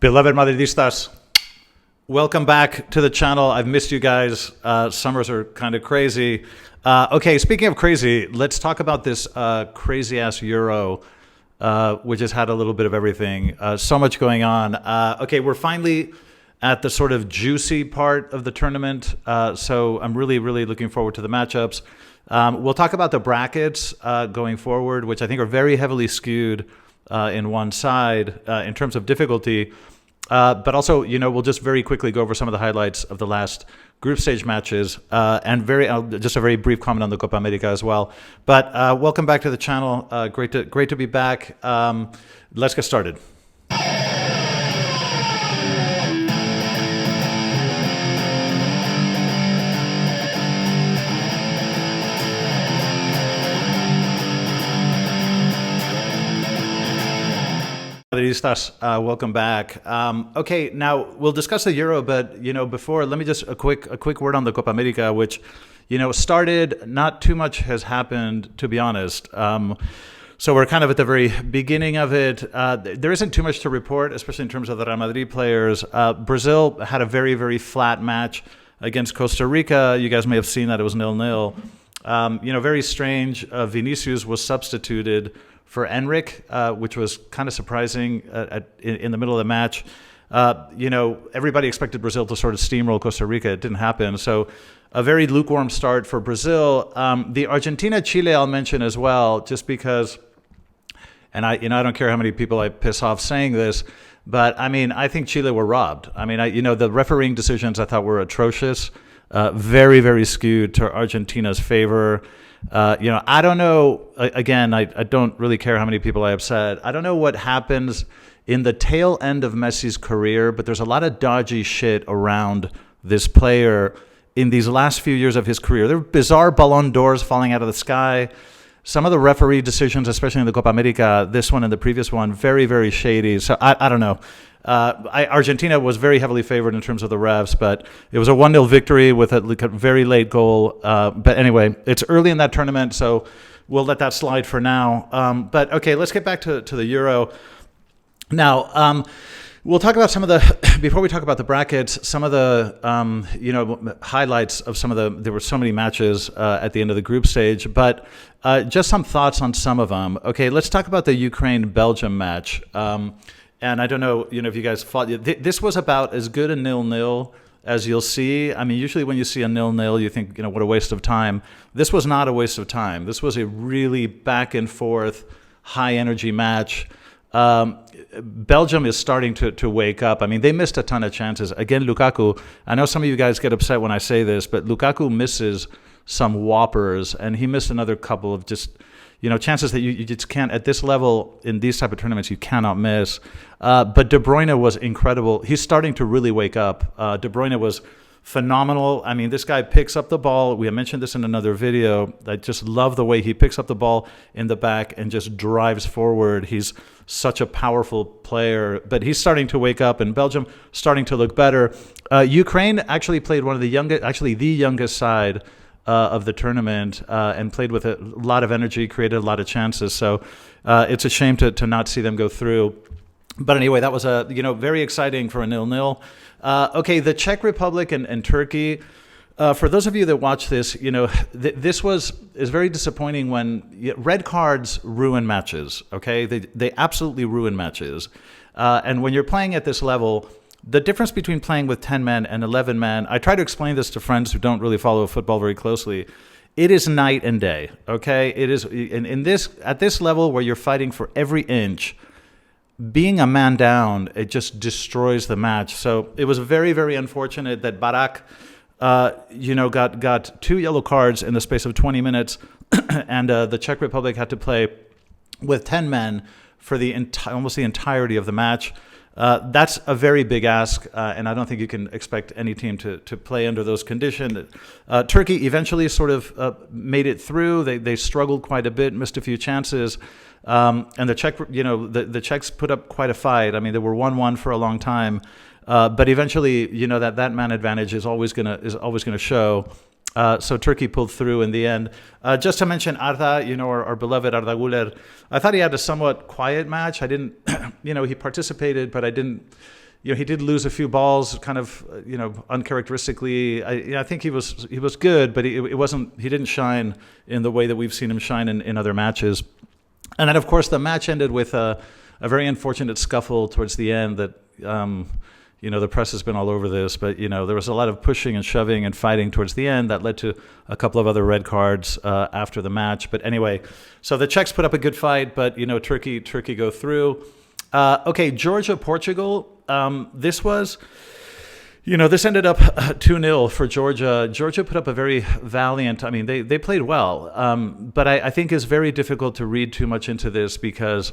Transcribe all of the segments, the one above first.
Beloved Madridistas, welcome back to the channel. I've missed you guys. Summers are kind of crazy. Okay, speaking of crazy, let's talk about this crazy-ass Euro, which has had a little bit of everything. So much going on. Okay, we're finally at the sort of juicy part of the tournament, so I'm really looking forward to the matchups. We'll talk about the brackets going forward, which I think are very heavily skewed in one side in terms of difficulty. But also, we'll just very quickly go over some of the highlights of the last group stage matches and just a very brief comment on the Copa America as well. But welcome back to the channel. Great to be back. Let's get started. Madridistas, welcome back. Okay, now we'll discuss the Euro, but before, let me just a quick word on the Copa America, which started. Not too much has happened, to be honest. So we're kind of at the very beginning of it. There isn't too much to report, especially in terms of the Real Madrid players. Brazil had a very flat match against Costa Rica. You guys may have seen that it was 0-0. Very strange. Vinicius was substituted for Enric, which was kind of surprising in the middle of the match. Everybody expected Brazil to sort of steamroll Costa Rica. It didn't happen. So a very lukewarm start for Brazil. The Argentina-Chile I'll mention as well, just because, and I don't care how many people I piss off saying this, but I think Chile were robbed. The refereeing decisions I thought were atrocious, very skewed to Argentina's favor. I don't know, again, I don't really care how many people I upset. I don't know what happens in the tail end of Messi's career, but there's a lot of dodgy shit around this player in these last few years of his career. There are bizarre Ballon d'Ors falling out of the sky. Some of the referee decisions, especially in the Copa America, this one and the previous one, very shady. So I don't know. Argentina was very heavily favored in terms of the refs, but it was a 1-0 victory with a very late goal. But anyway, it's early in that tournament, so we'll let that slide for now. But okay, let's get back to the Euro. Now, we'll talk about some of the, before we talk about the brackets, some of the, highlights of there were so many matches at the end of the group stage, but just some thoughts on some of them. Okay, let's talk about the Ukraine-Belgium match. And I don't know, if you guys thought, this was about as good a 0-0 as you'll see. Usually when you see a 0-0, you think, what a waste of time. This was not a waste of time. This was a really back and forth, high energy match. Belgium is starting to wake up. They missed a ton of chances. Again, Lukaku, I know some of you guys get upset when I say this, but Lukaku misses some whoppers, and he missed another couple of just, chances that you just can't, at this level, in these type of tournaments, you cannot miss. But De Bruyne was incredible. He's starting to really wake up. De Bruyne was phenomenal. This guy picks up the ball. We have mentioned this in another video. I just love the way he picks up the ball in the back and just drives forward. He's such a powerful player. But he's starting to wake up, and Belgium starting to look better. Ukraine actually played one of the youngest side of the tournament, and played with a lot of energy, created a lot of chances. So it's a shame to not see them go through. But anyway, that was very exciting for a 0-0. Okay, the Czech Republic and Turkey. For those of you that watch this, this is very disappointing when red cards ruin matches. Okay, they absolutely ruin matches. And when you're playing at this level, the difference between playing with 10 men and 11 men, I try to explain this to friends who don't really follow football very closely. It is night and day, okay? It is at this level where you're fighting for every inch, being a man down, it just destroys the match. So it was very unfortunate that Barak, got 2 yellow cards in the space of 20 minutes, and the Czech Republic had to play with 10 men for almost the entirety of the match. That's a very big ask, and I don't think you can expect any team to play under those conditions. Turkey eventually sort of made it through. They struggled quite a bit, missed a few chances, and the the Czechs put up quite a fight. They were 1-1 for a long time, but eventually, that man advantage is always gonna show. So Turkey pulled through in the end. Just to mention Arda, our beloved Arda Güler, I thought he had a somewhat quiet match. I didn't, he participated, but I didn't, he did lose a few balls, kind of, uncharacteristically. I think he was good, but it wasn't. He didn't shine in the way that we've seen him shine in other matches. And then, of course, the match ended with a very unfortunate scuffle towards the end. That the press has been all over this, but there was a lot of pushing and shoving and fighting towards the end that led to a couple of other red cards after the match. But anyway, so the Czechs put up a good fight, but Turkey go through. Georgia, Portugal. This was, this ended up 2-0 for Georgia. Georgia put up a very valiant, they played well, but I think it's very difficult to read too much into this because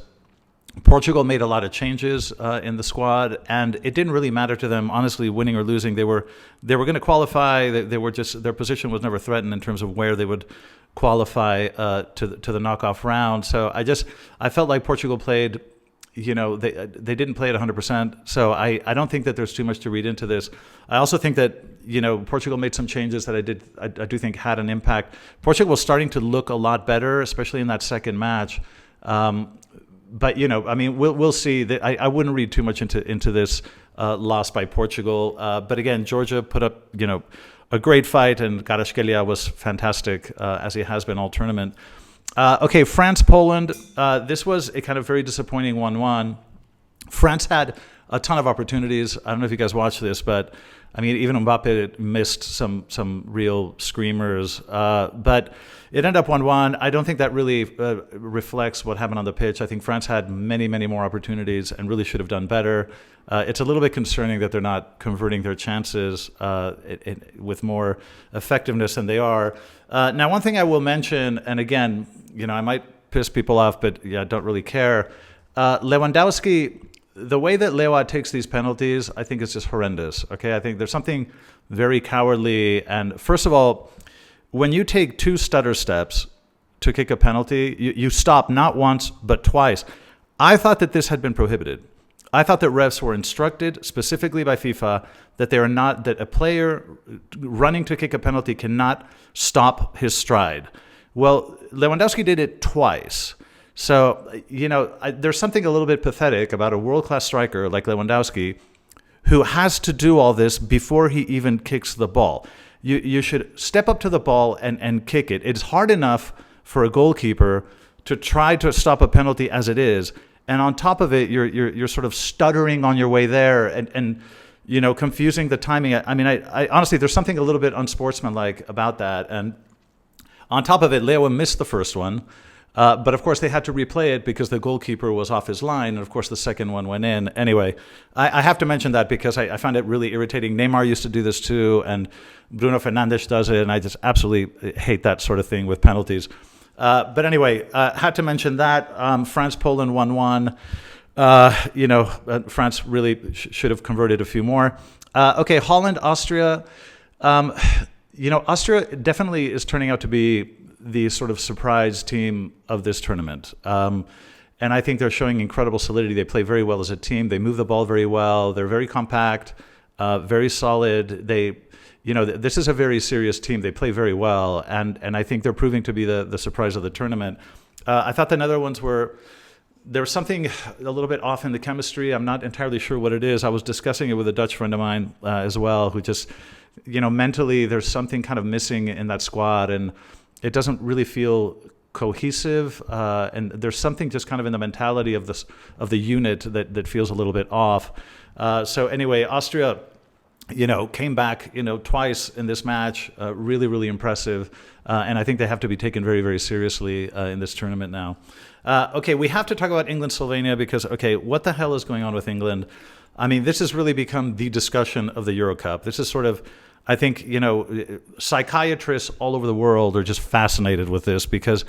Portugal made a lot of changes in the squad, and it didn't really matter to them, honestly, winning or losing. They were going to qualify. They were just, their position was never threatened in terms of where they would qualify to the knockoff round. So I felt like Portugal played. They didn't play at 100%, so I don't think that there's too much to read into this. I also think that Portugal made some changes that I do think had an impact. Portugal was starting to look a lot better, especially in that second match. But we'll see. That I wouldn't read too much into this loss by Portugal. But again, Georgia put up a great fight, and Kvaratskhelia was fantastic as he has been all tournament. France, Poland. This was a kind of very disappointing 1-1. France had a ton of opportunities. I don't know if you guys watched this, but even Mbappe missed some real screamers. But it ended up 1-1. I don't think that really reflects what happened on the pitch. I think France had many, many more opportunities and really should have done better. It's a little bit concerning that they're not converting their chances with more effectiveness than they are. Now, one thing I will mention, and again, I might piss people off, but I don't really care. Lewandowski, the way that Lewa takes these penalties, I think is just horrendous. Okay, I think there's something very cowardly. And first of all, when you take 2 stutter steps to kick a penalty, you stop not once but twice. I thought that this had been prohibited. I thought that refs were instructed specifically by FIFA that that a player running to kick a penalty cannot stop his stride. Well, Lewandowski did it twice. So, there's something a little bit pathetic about a world-class striker like Lewandowski who has to do all this before he even kicks the ball. You should step up to the ball and kick it. It's hard enough for a goalkeeper to try to stop a penalty as it is. And on top of it, you're sort of stuttering on your way there and confusing the timing. I honestly, there's something a little bit unsportsmanlike about that. And on top of it, Leo missed the first one. But of course, they had to replay it because the goalkeeper was off his line. And of course, the second one went in. Anyway, I have to mention that because I found it really irritating. Neymar used to do this too. And Bruno Fernandes does it. And I just absolutely hate that sort of thing with penalties. But anyway, had to mention that. France-Poland 1-1. France really should have converted a few more. Holland-Austria. Austria definitely is turning out to be the sort of surprise team of this tournament. And I think they're showing incredible solidity. They play very well as a team. They move the ball very well. They're very compact, very solid. This is a very serious team. They play very well, and I think they're proving to be the surprise of the tournament. I thought the Netherlands there was something a little bit off in the chemistry. I'm not entirely sure what it is. I was discussing it with a Dutch friend of mine as well, who just, mentally there's something kind of missing in that squad, and it doesn't really feel cohesive. And there's something just kind of in the mentality of the unit that feels a little bit off. So anyway, Austria, came back, twice in this match, really, really impressive. And I think they have to be taken very, very seriously in this tournament now. We have to talk about England-Slovenia because, what the hell is going on with England? This has really become the discussion of the Euro Cup. This is sort of, I think, psychiatrists all over the world are just fascinated with this because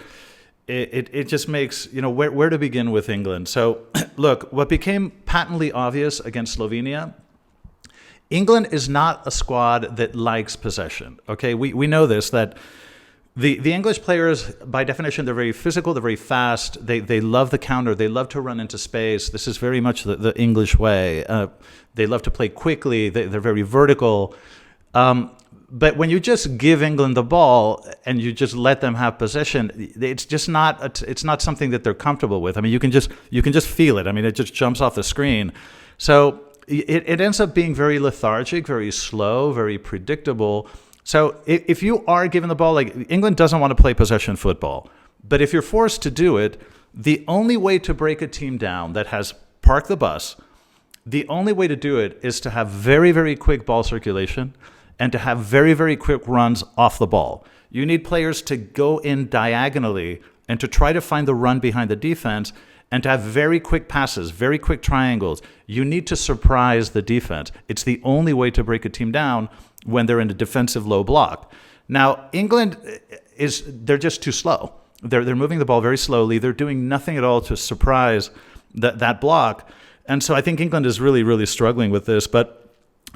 it just makes, where to begin with England. So, look, what became patently obvious against Slovenia, England is not a squad that likes possession. Okay, we know this, that the English players, by definition, they're very physical, they're very fast, they love the counter, they love to run into space. This is very much the English way. They love to play quickly, they're very vertical. But when you just give England the ball and you just let them have possession, it's just it's not something that they're comfortable with. You can just feel it. It just jumps off the screen. So it ends up being very lethargic, very slow, very predictable. So if you are given the ball, like England doesn't want to play possession football, but if you're forced to do it, the only way to break a team down that has parked the bus, the only way to do it is to have very, very quick ball circulation and to have very, very quick runs off the ball. You need players to go in diagonally and to try to find the run behind the defense and to have very quick passes, very quick triangles. You need to surprise the defense. It's the only way to break a team down when they're in a defensive low block. Now, England they're just too slow. They're moving the ball very slowly. They're doing nothing at all to surprise that block. And so I think England is really, really struggling with this. But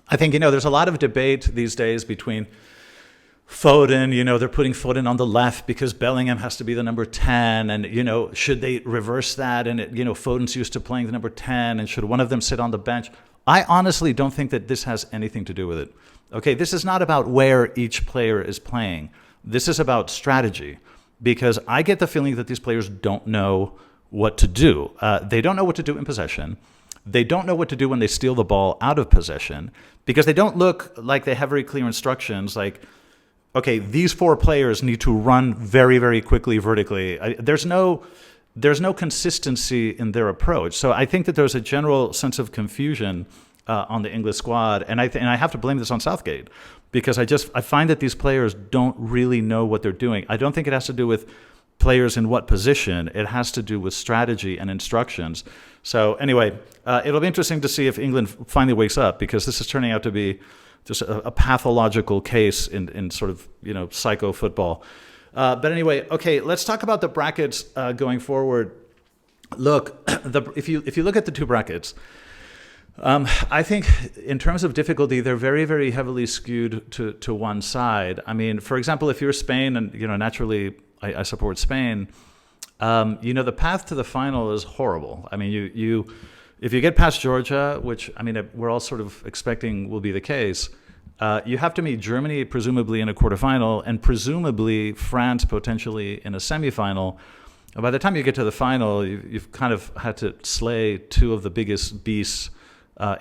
I think, there's a lot of debate these days between Foden, they're putting Foden on the left because Bellingham has to be the number 10. And, should they reverse that? And, Foden's used to playing the number 10. And should one of them sit on the bench? I honestly don't think that this has anything to do with it. Okay, this is not about where each player is playing. This is about strategy. Because I get the feeling that these players don't know what to do. They don't know what to do in possession. They don't know what to do when they steal the ball out of possession because they don't look like they have very clear instructions like, okay, these 4 players need to run very, very quickly vertically. There's no consistency in their approach. So I think that there's a general sense of confusion on the English squad, and I have to blame this on Southgate because I find that these players don't really know what they're doing. I don't think it has to do with players in what position. It has to do with strategy and instructions. So anyway, it'll be interesting to see if England finally wakes up because this is turning out to be just a pathological case in sort of, psycho football. But anyway, okay, let's talk about the brackets going forward. Look, if you look at the 2 brackets, I think in terms of difficulty, they're very, very heavily skewed to one side. I mean, for example, if you're Spain and, naturally I support Spain, the path to the final is horrible. I mean, if you get past Georgia, which, we're all sort of expecting will be the case, you have to meet Germany presumably in a quarterfinal and presumably France potentially in a semifinal. By the time you get to the final, you've kind of had to slay 2 of the biggest beasts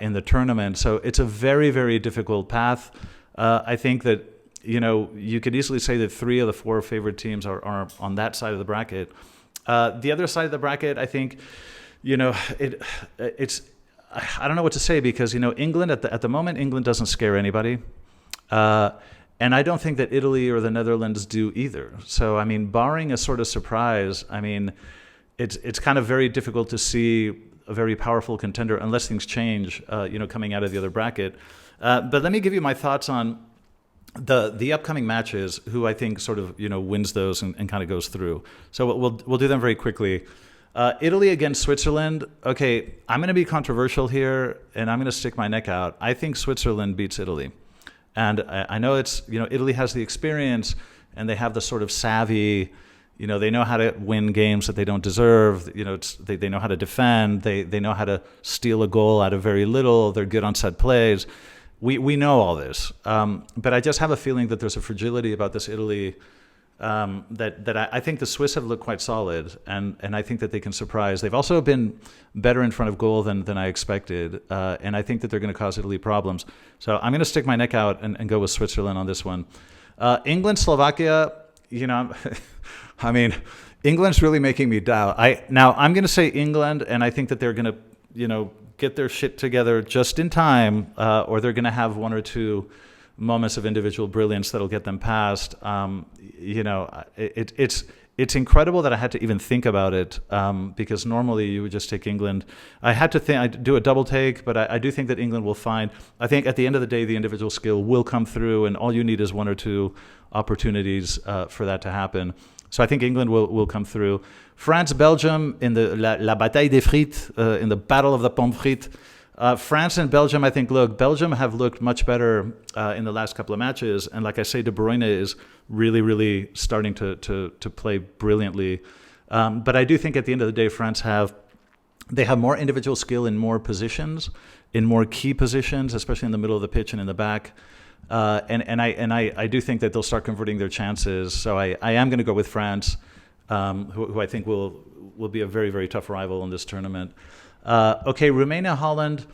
in the tournament. So it's a very, very difficult path. I think that, you could easily say that 3 of the 4 favorite teams are on that side of the bracket. The other side of the bracket, I think, it's I don't know what to say because, England at the moment, England doesn't scare anybody. And I don't think that Italy or the Netherlands do either. So, barring a sort of surprise, it's kind of very difficult to see a very powerful contender unless things change, coming out of the other bracket. But let me give you my thoughts on the upcoming matches, who I think sort of, wins those and kind of goes through. So we'll do them very quickly. Italy against Switzerland. Okay, I'm going to be controversial here, and I'm going to stick my neck out. I think Switzerland beats Italy. And I know it's, Italy has the experience, and they have the sort of savvy, they know how to win games that they don't deserve. They know how to defend. They know how to steal a goal out of very little. They're good on set plays. We know all this. But I just have a feeling that there's a fragility about this Italy that I think the Swiss have looked quite solid, and I think that they can surprise. They've also been better in front of goal than I expected, and I think that they're going to cause Italy problems. So I'm going to stick my neck out and go with Switzerland on this one. England, Slovakia, England's really making me doubt. Now I'm going to say England, and I think that they're going to, get their shit together just in time, or they're going to have 1 or 2 moments of individual brilliance that'll get them past. It's incredible that I had to even think about it, because normally you would just take England. I had to think, I'd do a double take, but I do think that England will find, I think at the end of the day, the individual skill will come through, and all you need is 1 or 2 opportunities for that to happen. So I think England will come through. France, Belgium in the La Bataille des Frites, in the Battle of the Pommes Frites. France and Belgium, I think, Belgium have looked much better in the last couple of matches. And like I say, De Bruyne is really, really starting to play brilliantly. But I do think at the end of the day, France have more individual skill in more positions, in more key positions, especially in the middle of the pitch and in the back. And I do think that they'll start converting their chances. So I am going to go with France, who I think will be a very, very tough rival in this tournament. Okay, Romania, Holland.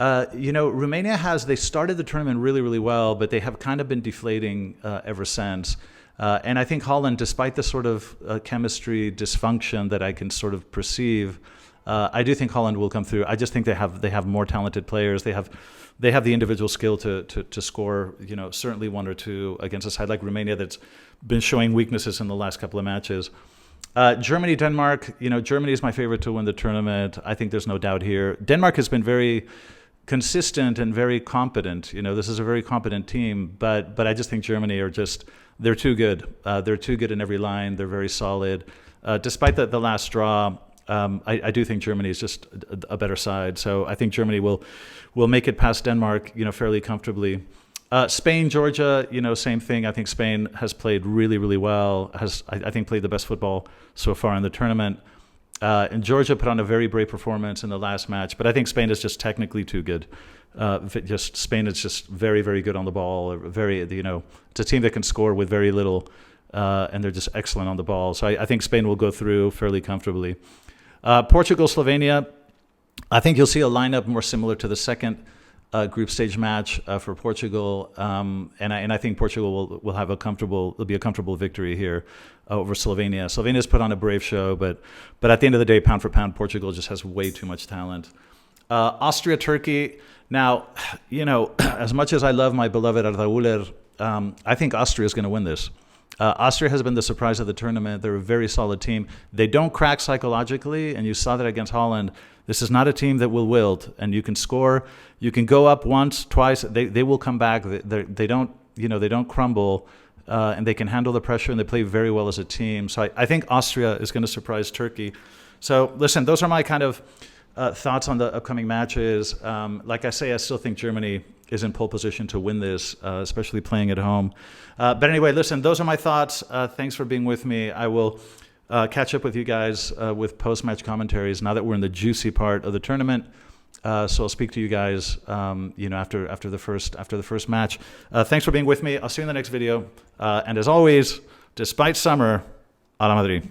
Romania they started the tournament really, really well, but they have kind of been deflating ever since. And I think Holland, despite the sort of chemistry dysfunction that I can sort of perceive, I do think Holland will come through. I just think they have more talented players. They have the individual skill to score, certainly one or two against a side like Romania that's been showing weaknesses in the last couple of matches. Germany, Denmark, Germany is my favorite to win the tournament. I think there's no doubt here. Denmark has been very consistent and very competent. This is a very competent team, but I just think Germany they're too good. They're too good in every line. They're very solid. Despite the last draw, I do think Germany is just a better side. So I think Germany will make it past Denmark, fairly comfortably. Spain, Georgia, same thing. I think Spain has played really, really well. I think played the best football so far in the tournament. And Georgia put on a very brave performance in the last match, but I think Spain is just technically too good. Spain is just very, very good on the ball. It's a team that can score with very little, and they're just excellent on the ball. So I think Spain will go through fairly comfortably. Portugal, Slovenia. I think you'll see a lineup more similar to the second group stage match for Portugal, and I think Portugal will have a comfortable victory here over Slovenia. Slovenia's put on a brave show, but at the end of the day, pound for pound, Portugal just has way too much talent. Austria, Turkey. Now, as much as I love my beloved Arda Güler, I think Austria is going to win this. Austria has been the surprise of the tournament. They're a very solid team. They don't crack psychologically, and you saw that against Holland. This is not a team that will wilt, and you can score. You can go up once, twice. They will come back. They don't crumble, and they can handle the pressure, and they play very well as a team. So I think Austria is going to surprise Turkey. So listen, those are my kind of thoughts on the upcoming matches. Like I say, I still think Germany is in pole position to win this, especially playing at home. But anyway, listen, those are my thoughts. Thanks for being with me. I will catch up with you guys with post-match commentaries now that we're in the juicy part of the tournament. So I'll speak to you guys, after the first match. Thanks for being with me. I'll see you in the next video. And as always, despite summer, a la Madrid.